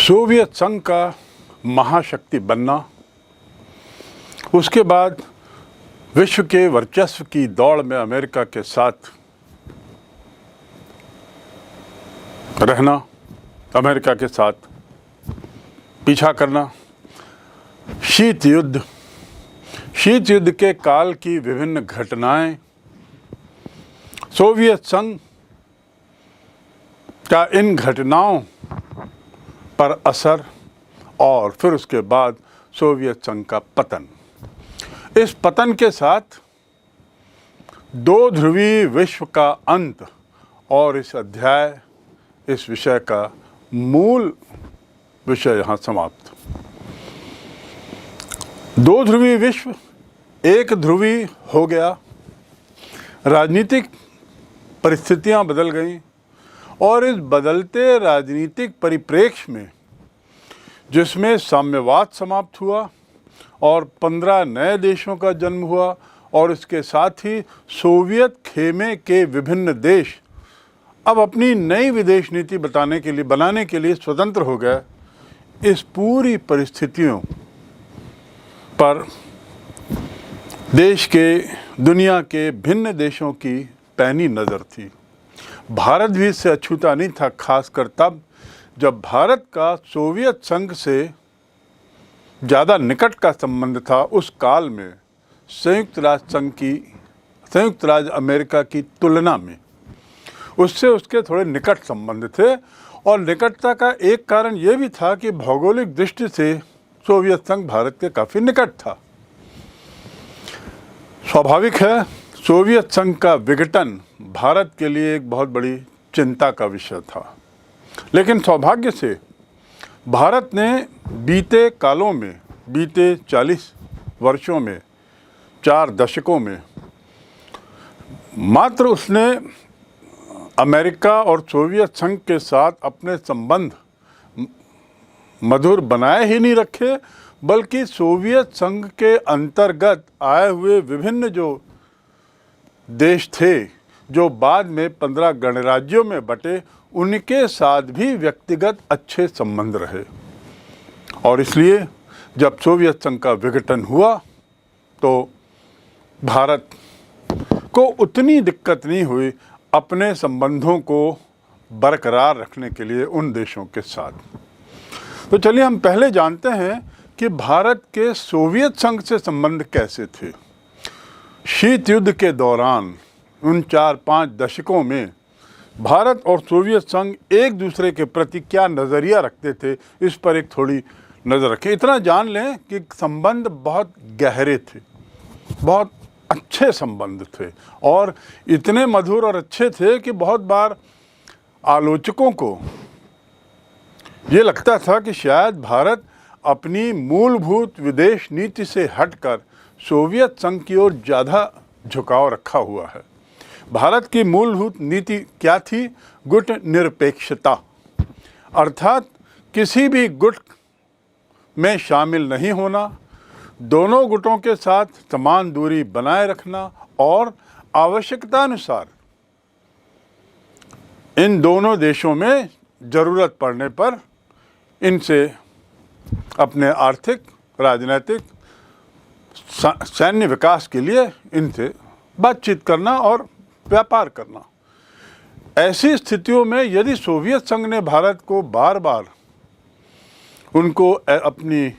Soviet संघ का महाशक्ति बनना, उसके बाद विश्व के वर्चस्व की दौड़ में अमेरिका के साथ रहना, अमेरिका के साथ पीछा करना, शीत युद्ध के काल की विभिन्न घटनाएं, सोवियत संघ का इन घटनाओं पर असर और फिर उसके बाद सोवियत संघ का पतन। इस पतन के साथ दो ध्रुवीय विश्व का अंत और इस अध्याय, इस विषय का मूल विषय यहाँ समाप्त। दो ध्रुवीय विश्व एक ध्रुवी हो गया, राजनीतिक परिस्थितियाँ बदल गईं और इस बदलते राजनीतिक परिप्रेक्ष्य में, जिसमें साम्यवाद समाप्त हुआ और 15 नए देशों का जन्म हुआ और इसके साथ ही सोवियत खेमे के विभिन्न देश अब अपनी नई विदेश नीति बनाने के लिए स्वतंत्र हो गए। इस पूरी परिस्थितियों पर देश के, दुनिया के भिन्न देशों की पैनी नज़र थी। भारत भी इससे अछूता नहीं था, खासकर तब जब भारत का सोवियत संघ से ज़्यादा निकट का संबंध था। उस काल में संयुक्त राज्य अमेरिका की तुलना में उससे उसके थोड़े निकट संबंध थे और निकटता का एक कारण ये भी था कि भौगोलिक दृष्टि से सोवियत संघ भारत के काफ़ी निकट था। स्वाभाविक है, सोवियत संघ का विघटन भारत के लिए एक बहुत बड़ी चिंता का विषय था, लेकिन सौभाग्य से भारत ने बीते कालों में, बीते 40 वर्षों में, 4 दशकों में मात्र उसने अमेरिका और सोवियत संघ के साथ अपने संबंध मधुर बनाए ही नहीं रखे, बल्कि सोवियत संघ के अंतर्गत आए हुए विभिन्न जो देश थे, जो बाद में 15 गणराज्यों में बटे, उनके साथ भी व्यक्तिगत अच्छे संबंध रहे। और इसलिए जब सोवियत संघ का विघटन हुआ तो भारत को उतनी दिक्कत नहीं हुई अपने संबंधों को बरकरार रखने के लिए उन देशों के साथ। तो चलिए हम पहले जानते हैं कि भारत के सोवियत संघ से संबंध कैसे थे। शीत युद्ध के दौरान उन 4-5 दशकों में भारत और सोवियत संघ एक दूसरे के प्रति क्या नज़रिया रखते थे, इस पर एक थोड़ी नज़र रखें। इतना जान लें कि संबंध बहुत गहरे थे, बहुत अच्छे संबंध थे और इतने मधुर और अच्छे थे कि बहुत बार आलोचकों को ये लगता था कि शायद भारत अपनी मूलभूत विदेश नीति से हटकर सोवियत संघ की ओर ज़्यादा झुकाव रखा हुआ है। भारत की मूलभूत नीति क्या थी? गुट निरपेक्षता, अर्थात किसी भी गुट में शामिल नहीं होना, दोनों गुटों के साथ समान दूरी बनाए रखना और आवश्यकतानुसार इन दोनों देशों में ज़रूरत पड़ने पर इनसे अपने आर्थिक, राजनीतिक, सैन्य विकास के लिए इनसे बातचीत करना और व्यापार करना। ऐसी स्थितियों में यदि सोवियत संघ ने भारत को बार बार उनको अपनी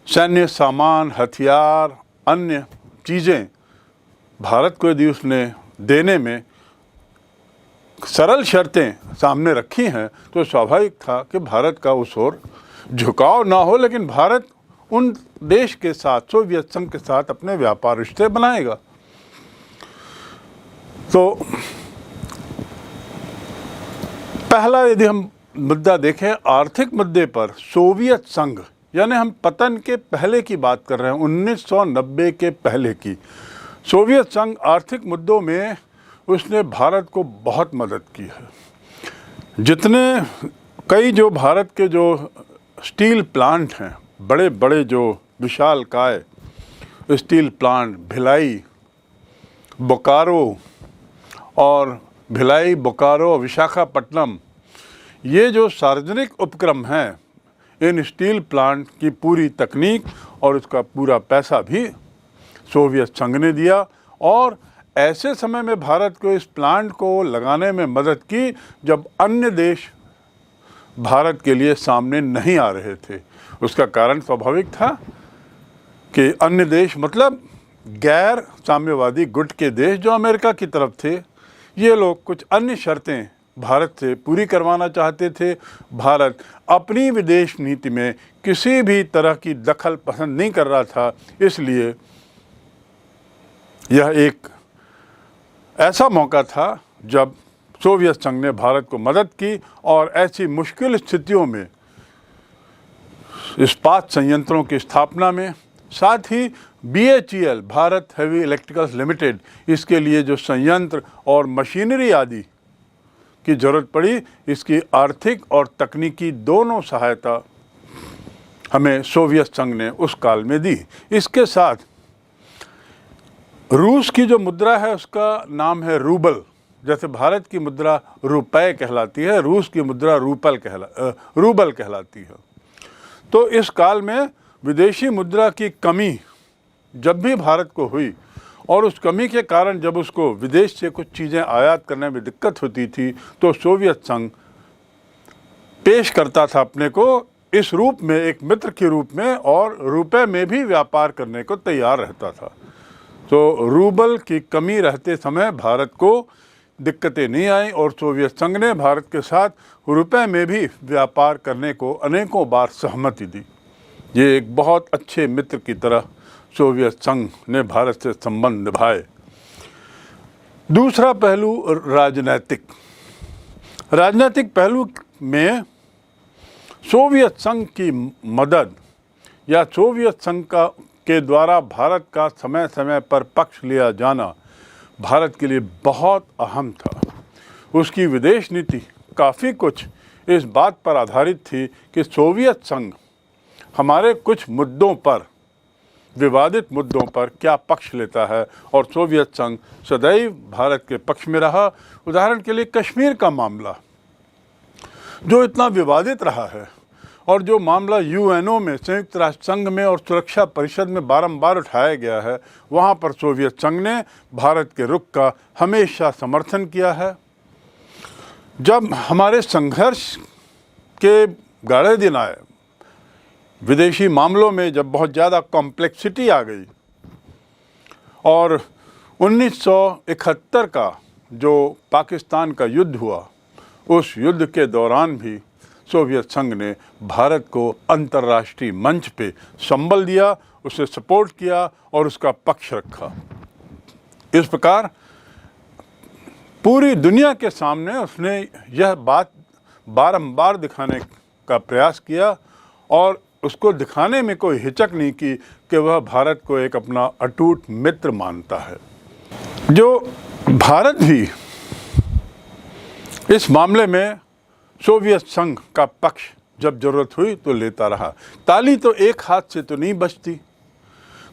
सैन्य सामान, हथियार, अन्य चीज़ें भारत को यदि उसने देने में सरल शर्तें सामने रखी हैं, तो स्वाभाविक था कि भारत का उस ओर झुकाव ना हो, लेकिन भारत उन देश के साथ, सोवियत संघ के साथ अपने व्यापार रिश्ते बनाएगा। तो पहला यदि हम मुद्दा देखें आर्थिक मुद्दे पर, सोवियत संघ, यानी हम पतन के पहले की बात कर रहे हैं, 1990 के पहले की। सोवियत संघ आर्थिक मुद्दों में उसने भारत को बहुत मदद की है। कई जो भारत के जो स्टील प्लांट हैं, बड़े बड़े जो विशालकाय स्टील प्लांट, भिलाई, बोकारो और विशाखापट्टनम, ये जो सार्वजनिक उपक्रम हैं, इन स्टील प्लांट की पूरी तकनीक और उसका पूरा पैसा भी सोवियत संघ ने दिया और ऐसे समय में भारत को इस प्लांट को लगाने में मदद की जब अन्य देश भारत के लिए सामने नहीं आ रहे थे। उसका कारण स्वाभाविक था कि अन्य देश मतलब गैर साम्यवादी गुट के देश जो अमेरिका की तरफ थे, ये लोग कुछ अन्य शर्तें भारत से पूरी करवाना चाहते थे। भारत अपनी विदेश नीति में किसी भी तरह की दखल पसंद नहीं कर रहा था, इसलिए यह एक ऐसा मौका था जब सोवियत संघ ने भारत को मदद की और ऐसी मुश्किल स्थितियों में इस्पात संयंत्रों की स्थापना में, साथ ही BHEL Bharat heavy electricals limited, इसके लिए जो संयंत्र और मशीनरी आदि की ज़रूरत पड़ी, इसकी आर्थिक और तकनीकी दोनों सहायता हमें सोवियत संघ ने उस काल में दी। इसके साथ रूस की जो मुद्रा है उसका नाम है रूबल। जैसे भारत की मुद्रा रुपए कहलाती है, रूस की मुद्रा रूबल कहलाती है। तो इस काल में विदेशी मुद्रा की कमी जब भी भारत को हुई और उस कमी के कारण जब उसको विदेश से कुछ चीज़ें आयात करने में दिक्कत होती थी, तो सोवियत संघ पेश करता था अपने को इस रूप में, एक मित्र के रूप में, और रुपए में भी व्यापार करने को तैयार रहता था। तो रूबल की कमी रहते समय भारत को दिक्कतें नहीं आई और सोवियत संघ ने भारत के साथ रुपए में भी व्यापार करने को अनेकों बार सहमति दी। ये एक बहुत अच्छे मित्र की तरह सोवियत संघ ने भारत से संबंध निभाए। दूसरा पहलू राजनीतिक पहलू में सोवियत संघ की मदद या सोवियत संघ के द्वारा भारत का समय समय पर पक्ष लिया जाना भारत के लिए बहुत अहम था। उसकी विदेश नीति काफ़ी कुछ इस बात पर आधारित थी कि सोवियत संघ हमारे कुछ मुद्दों पर, विवादित मुद्दों पर क्या पक्ष लेता है, और सोवियत संघ सदैव भारत के पक्ष में रहा। उदाहरण के लिए कश्मीर का मामला जो इतना विवादित रहा है और जो मामला UNO में, संयुक्त राष्ट्र संघ में और सुरक्षा परिषद में बारंबार उठाया गया है, वहाँ पर सोवियत संघ ने भारत के रुख का हमेशा समर्थन किया है। जब हमारे संघर्ष के गाढ़े दिन आए, विदेशी मामलों में जब बहुत ज़्यादा कॉम्प्लेक्सिटी आ गई और 1971 का जो पाकिस्तान का युद्ध हुआ, उस युद्ध के दौरान भी सोवियत संघ ने भारत को अंतर्राष्ट्रीय मंच पे संबल दिया, उसे सपोर्ट किया और उसका पक्ष रखा। इस प्रकार पूरी दुनिया के सामने उसने यह बात बारंबार दिखाने का प्रयास किया और उसको दिखाने में कोई हिचक नहीं की कि वह भारत को एक अपना अटूट मित्र मानता है। जो भारत भी इस मामले में सोवियत संघ का पक्ष जब जरूरत हुई तो लेता रहा। ताली तो एक हाथ से तो नहीं बजती।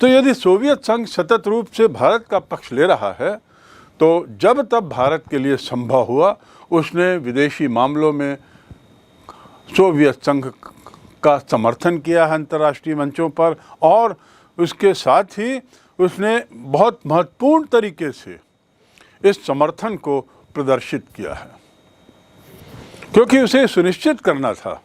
तो यदि सोवियत संघ सतत रूप से भारत का पक्ष ले रहा है, तो जब तब भारत के लिए संभव हुआ उसने विदेशी मामलों में सोवियत संघ का समर्थन किया है अंतर्राष्ट्रीय मंचों पर, और उसके साथ ही उसने बहुत महत्वपूर्ण तरीके से इस समर्थन को प्रदर्शित किया है, क्योंकि उसे सुनिश्चित करना था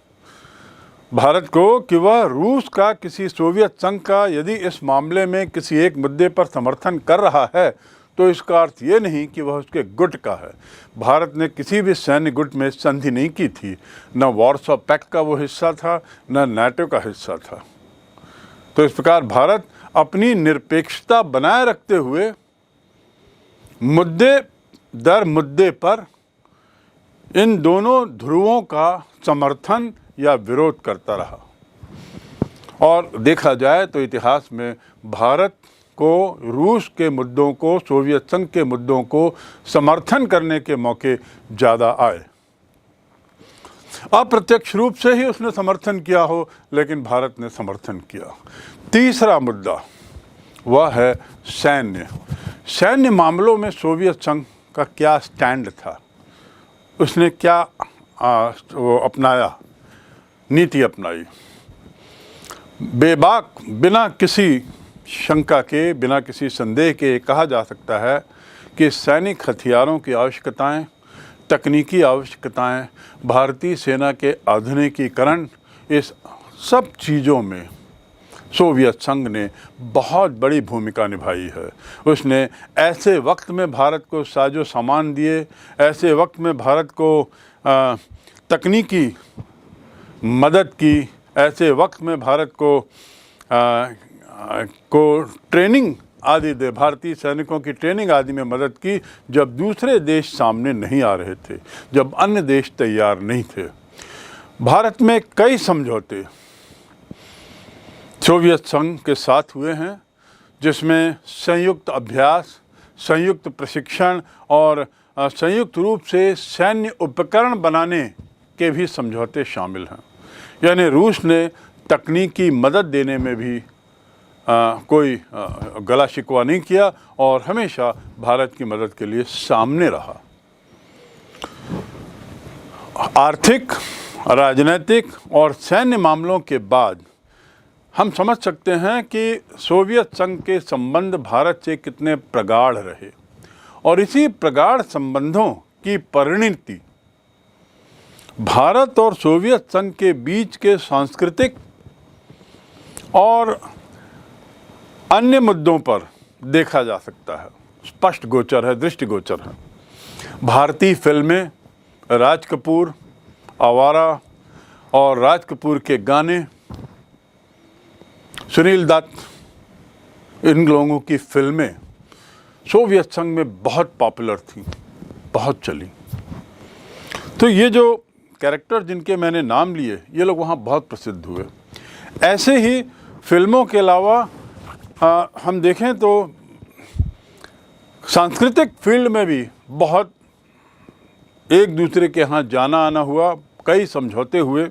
भारत को कि वह रूस का, किसी सोवियत संघ का यदि इस मामले में किसी एक मुद्दे पर समर्थन कर रहा है तो इसका अर्थ ये नहीं कि वह उसके गुट का है। भारत ने किसी भी सैन्य गुट में संधि नहीं की थी, न वॉर्सो पैक्ट का वो हिस्सा था, न नाटो का हिस्सा था। तो इस प्रकार भारत अपनी निरपेक्षता बनाए रखते हुए मुद्दे दर मुद्दे पर इन दोनों ध्रुवों का समर्थन या विरोध करता रहा। और देखा जाए तो इतिहास में भारत को रूस के मुद्दों को, सोवियत संघ के मुद्दों को समर्थन करने के मौके ज़्यादा आए। अप्रत्यक्ष रूप से ही उसने समर्थन किया हो, लेकिन भारत ने समर्थन किया। तीसरा मुद्दा वह है सैन्य मामलों में सोवियत संघ का क्या स्टैंड था, उसने क्या वो अपनाया, नीति अपनाई। बेबाक, बिना किसी शंका के, बिना किसी संदेह के कहा जा सकता है कि सैनिक हथियारों की आवश्यकताएं, तकनीकी आवश्यकताएं, भारतीय सेना के आधुनिकीकरण, इस सब चीज़ों में सोवियत संघ ने बहुत बड़ी भूमिका निभाई है। उसने ऐसे वक्त में भारत को साजो सामान दिए, ऐसे वक्त में भारत को तकनीकी मदद की, ऐसे वक्त में भारत को ट्रेनिंग आदि दे, भारतीय सैनिकों की ट्रेनिंग आदि में मदद की, जब दूसरे देश सामने नहीं आ रहे थे, जब अन्य देश तैयार नहीं थे। भारत में कई समझौते सोवियत संघ के साथ हुए हैं, जिसमें संयुक्त अभ्यास, संयुक्त प्रशिक्षण और संयुक्त रूप से सैन्य उपकरण बनाने के भी समझौते शामिल हैं। यानी रूस ने तकनीकी मदद देने में भी कोई गला शिकवा नहीं किया और हमेशा भारत की मदद के लिए सामने रहा। आर्थिक, राजनीतिक और सैन्य मामलों के बाद हम समझ सकते हैं कि सोवियत संघ के संबंध भारत से कितने प्रगाढ़ रहे और इसी प्रगाढ़ संबंधों की परिणति भारत और सोवियत संघ के बीच के सांस्कृतिक और अन्य मुद्दों पर देखा जा सकता है, स्पष्ट गोचर है, दृष्टिगोचर है। भारतीय फिल्में, राज कपूर, आवारा और राज कपूर के गाने, सुनील दत्त, इन लोगों की फिल्में सोवियत संघ में बहुत पॉपुलर थी, बहुत चली। तो ये जो कैरेक्टर जिनके मैंने नाम लिए, ये लोग वहाँ बहुत प्रसिद्ध हुए। ऐसे ही फिल्मों के अलावा हम देखें तो सांस्कृतिक फील्ड में भी बहुत एक दूसरे के यहाँ जाना आना हुआ, कई समझौते हुए।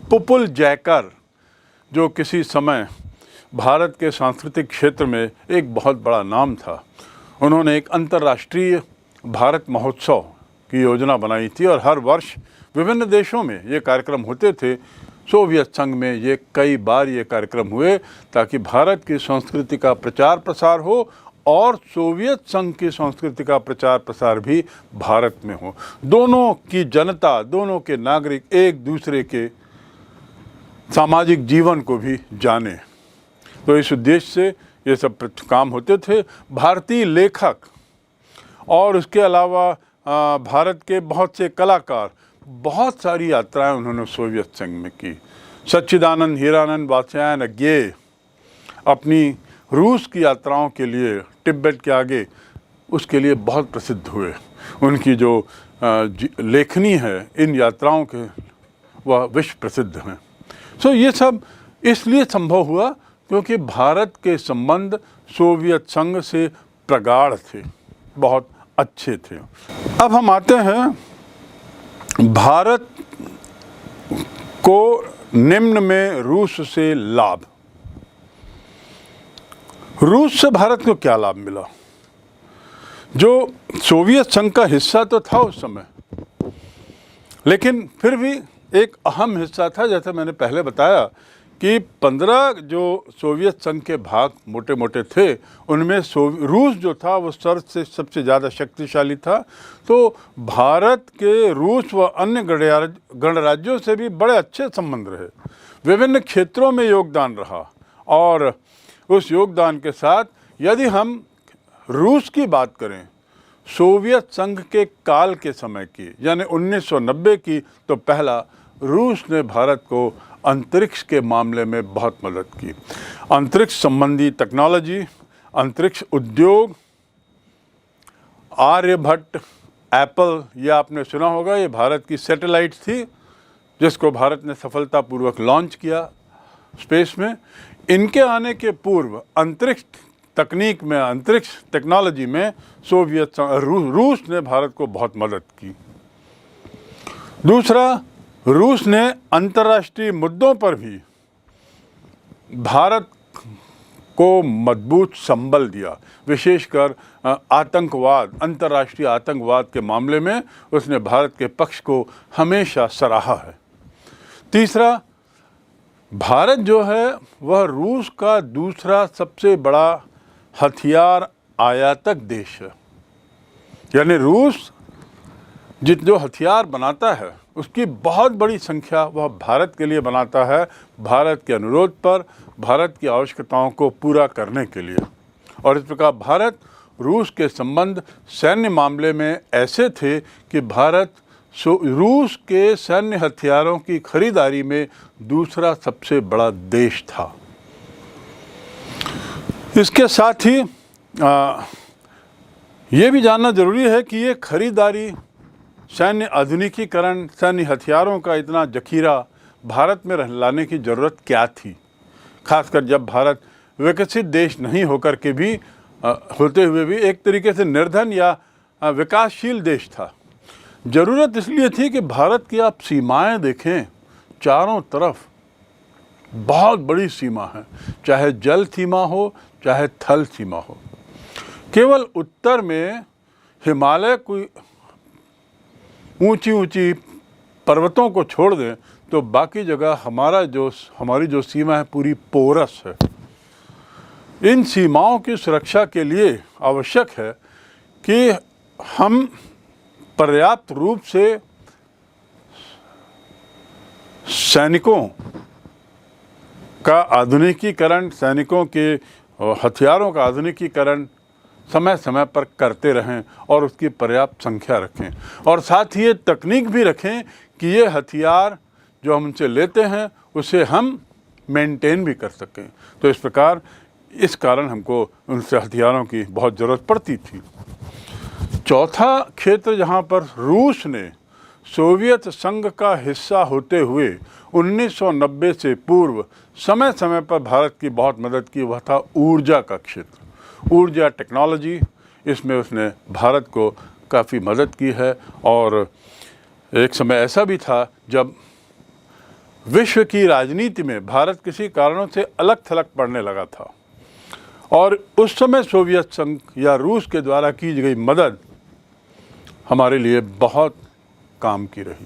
पुपुल जयकर, जो किसी समय भारत के सांस्कृतिक क्षेत्र में एक बहुत बड़ा नाम था, उन्होंने एक अंतर्राष्ट्रीय भारत महोत्सव की योजना बनाई थी और हर वर्ष विभिन्न देशों में ये कार्यक्रम होते थे। सोवियत संघ में ये कई बार ये कार्यक्रम हुए ताकि भारत की संस्कृति का प्रचार प्रसार हो और सोवियत संघ की संस्कृति का प्रचार प्रसार भी भारत में हो। दोनों की जनता, दोनों के नागरिक एक दूसरे के सामाजिक जीवन को भी जाने। तो इस उद्देश्य से ये सब काम होते थे। भारतीय लेखक और उसके अलावा भारत के बहुत से कलाकार बहुत सारी यात्राएं उन्होंने सोवियत संघ में की। सच्चिदानंद हीरानंद वात्स्यायन अपनी रूस की यात्राओं के लिए, तिब्बत के आगे, उसके लिए बहुत प्रसिद्ध हुए। उनकी जो लेखनी है इन यात्राओं के, वह विश्व प्रसिद्ध हैं। सो ये सब इसलिए संभव हुआ क्योंकि भारत के संबंध सोवियत संघ से प्रगाढ़ थे, बहुत अच्छे थे। अब हम आते हैं भारत को निम्न में रूस से लाभ। रूस से भारत को क्या लाभ मिला? जो सोवियत संघ का हिस्सा तो था उस समय, लेकिन फिर भी एक अहम हिस्सा था। जैसे मैंने पहले बताया कि 15 जो सोवियत संघ के भाग मोटे मोटे थे, उनमें रूस जो था वो सबसे ज़्यादा शक्तिशाली था। तो भारत के रूस व अन्य गणराज्यों से भी बड़े अच्छे संबंध रहे, विभिन्न क्षेत्रों में योगदान रहा। और उस योगदान के साथ यदि हम रूस की बात करें, सोवियत संघ के काल के समय की, यानी 1990 की, तो पहला रूस ने भारत को अंतरिक्ष के मामले में बहुत मदद की। अंतरिक्ष संबंधी टेक्नोलॉजी, अंतरिक्ष उद्योग, आर्यभट्ट, एप्पल, ये आपने सुना होगा, ये भारत की सैटेलाइट थी जिसको भारत ने सफलतापूर्वक लॉन्च किया स्पेस में। इनके आने के पूर्व अंतरिक्ष तकनीक में, अंतरिक्ष टेक्नोलॉजी में सोवियत रूस ने भारत को बहुत मदद की। दूसरा, रूस ने अंतर्राष्ट्रीय मुद्दों पर भी भारत को मजबूत संबल दिया। विशेषकर आतंकवाद, अंतर्राष्ट्रीय आतंकवाद के मामले में उसने भारत के पक्ष को हमेशा सराहा है। तीसरा, भारत जो है वह रूस का दूसरा सबसे बड़ा हथियार आयातक देश है। यानी रूस जो हथियार बनाता है उसकी बहुत बड़ी संख्या वह भारत के लिए बनाता है, भारत के अनुरोध पर, भारत की आवश्यकताओं को पूरा करने के लिए। और इस प्रकार भारत रूस के संबंध सैन्य मामले में ऐसे थे कि भारत रूस के सैन्य हथियारों की खरीदारी में दूसरा सबसे बड़ा देश था। इसके साथ ही ये भी जानना जरूरी है कि ये खरीदारी, सैन्य आधुनिकीकरण, सैन्य हथियारों का इतना जखीरा भारत में लाने की ज़रूरत क्या थी, खासकर जब भारत विकसित देश नहीं होकर के भी होते हुए भी एक तरीके से निर्धन या विकासशील देश था। ज़रूरत इसलिए थी कि भारत की आप सीमाएं देखें, चारों तरफ बहुत बड़ी सीमा है, चाहे जल सीमा हो चाहे थल सीमा हो। केवल उत्तर में हिमालय कोई ऊंची ऊंची पर्वतों को छोड़ दें तो बाकी जगह हमारी जो सीमा है पूरी पोरस है। इन सीमाओं की सुरक्षा के लिए आवश्यक है कि हम पर्याप्त रूप से सैनिकों का आधुनिकीकरण, सैनिकों के हथियारों का आधुनिकीकरण समय समय पर करते रहें और उसकी पर्याप्त संख्या रखें, और साथ ही ये तकनीक भी रखें कि ये हथियार जो हम उनसे लेते हैं उसे हम मेंटेन भी कर सकें। तो इस कारण हमको उनसे हथियारों की बहुत ज़रूरत पड़ती थी। चौथा क्षेत्र जहाँ पर रूस ने सोवियत संघ का हिस्सा होते हुए 1990 से पूर्व समय समय पर भारत की बहुत मदद की, वह था ऊर्जा का क्षेत्र। ऊर्जा टेक्नोलॉजी, इसमें उसने भारत को काफ़ी मदद की है। और एक समय ऐसा भी था जब विश्व की राजनीति में भारत किसी कारणों से अलग थलग पड़ने लगा था, और उस समय सोवियत संघ या रूस के द्वारा की गई मदद हमारे लिए बहुत काम की रही।